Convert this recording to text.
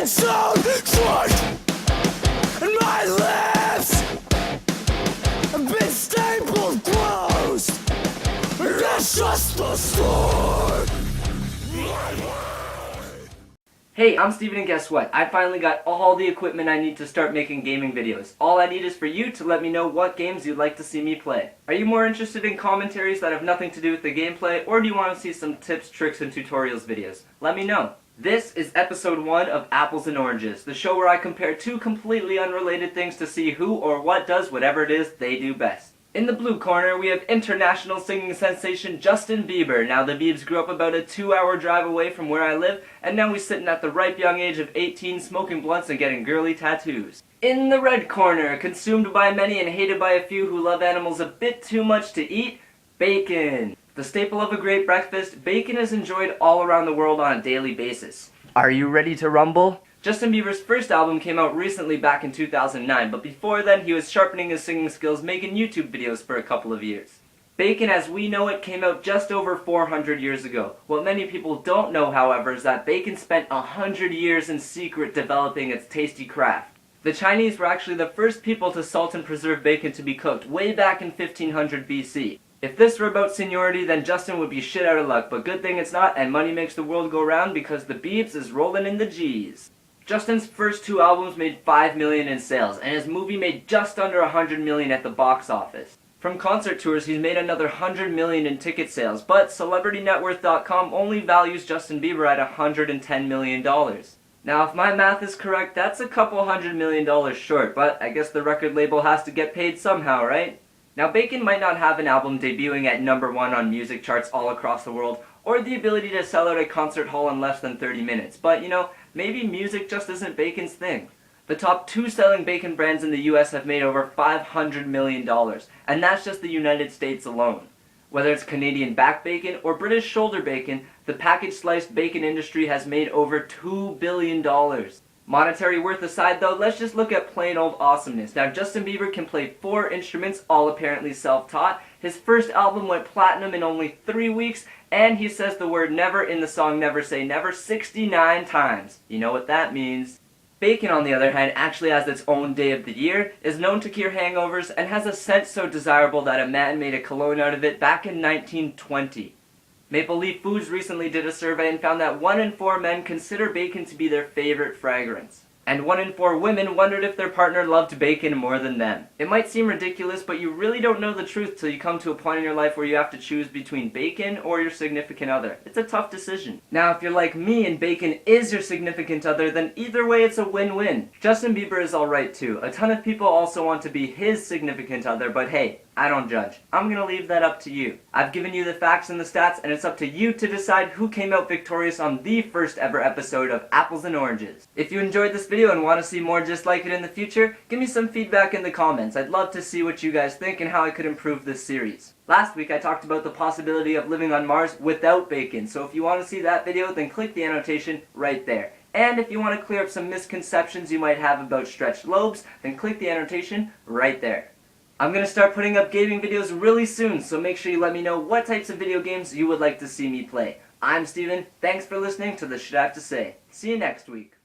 so short, and my lips have been stapled closed. That's just the start. Hey, I'm Steven, and guess what? I finally got all the equipment I need to start making gaming videos. All I need is for you to let me know what games you'd like to see me play. Are you more interested in commentaries that have nothing to do with the gameplay, or do you want to see some tips, tricks, and tutorials videos? Let me know. This is episode 1 of Apples and Oranges, the show where I compare two completely unrelated things to see who or what does whatever it is they do best. In the blue corner, we have international singing sensation Justin Bieber. Now, the Biebs grew up about a 2-hour drive away from where I live, and now he's sitting at the ripe young age of 18 smoking blunts and getting girly tattoos. In the red corner, consumed by many and hated by a few who love animals a bit too much to eat, bacon. The staple of a great breakfast, bacon is enjoyed all around the world on a daily basis. Are you ready to rumble? Justin Bieber's first album came out recently back in 2009, but before then he was sharpening his singing skills making YouTube videos for a couple of years. Bacon as we know it came out just over 400 years ago. What many people don't know, however, is that bacon spent 100 years in secret developing its tasty craft. The Chinese were actually the first people to salt and preserve bacon to be cooked way back in 1500 BC. If this were about seniority, then Justin would be shit out of luck, but good thing it's not, and money makes the world go round because the Biebs is rolling in the G's. Justin's first 2 albums made $5 million in sales, and his movie made just under $100 million at the box office. From concert tours, he's made another $100 million in ticket sales, but CelebrityNetWorth.com only values Justin Bieber at $110 million. Now, if my math is correct, that's a couple $100 million short, but I guess the record label has to get paid somehow, right? Now, Bacon might not have an album debuting at #1 on music charts all across the world, or the ability to sell out a concert hall in less than 30 minutes, but you know, maybe music just isn't Bacon's thing. The top 2 selling bacon brands in the US have made over $500 million, and that's just the United States alone. Whether it's Canadian back bacon or British shoulder bacon, the packaged sliced bacon industry has made over $2 billion. Monetary worth aside though, let's just look at plain old awesomeness. Now, Justin Bieber can play 4 instruments, all apparently self-taught. His first album went platinum in only 3 weeks, and he says the word never in the song Never Say Never 69 times. You know what that means. Bacon, on the other hand, actually has its own day of the year, is known to cure hangovers, and has a scent so desirable that a man made a cologne out of it back in 1920. Maple Leaf Foods recently did a survey and found that 1 in 4 men consider bacon to be their favorite fragrance. And 1 in 4 women wondered if their partner loved bacon more than them. It might seem ridiculous, but you really don't know the truth till you come to a point in your life where you have to choose between bacon or your significant other. It's a tough decision. Now, if you're like me and bacon is your significant other, then either way it's a win-win. Justin Bieber is alright too. A ton of people also want to be his significant other, but hey, I don't judge. I'm gonna leave that up to you. I've given you the facts and the stats, and it's up to you to decide who came out victorious on the first ever episode of Apples and Oranges. If you enjoyed this video and want to see more just like it in the future, give me some feedback in the comments. I'd love to see what you guys think and how I could improve this series. Last week I talked about the possibility of living on Mars without bacon, so if you want to see that video, then click the annotation right there. And if you want to clear up some misconceptions you might have about stretched lobes, then click the annotation right there. I'm going to start putting up gaming videos really soon, so make sure you let me know what types of video games you would like to see me play. I'm Steven, thanks for listening to the Shit I Have to Say. See you next week.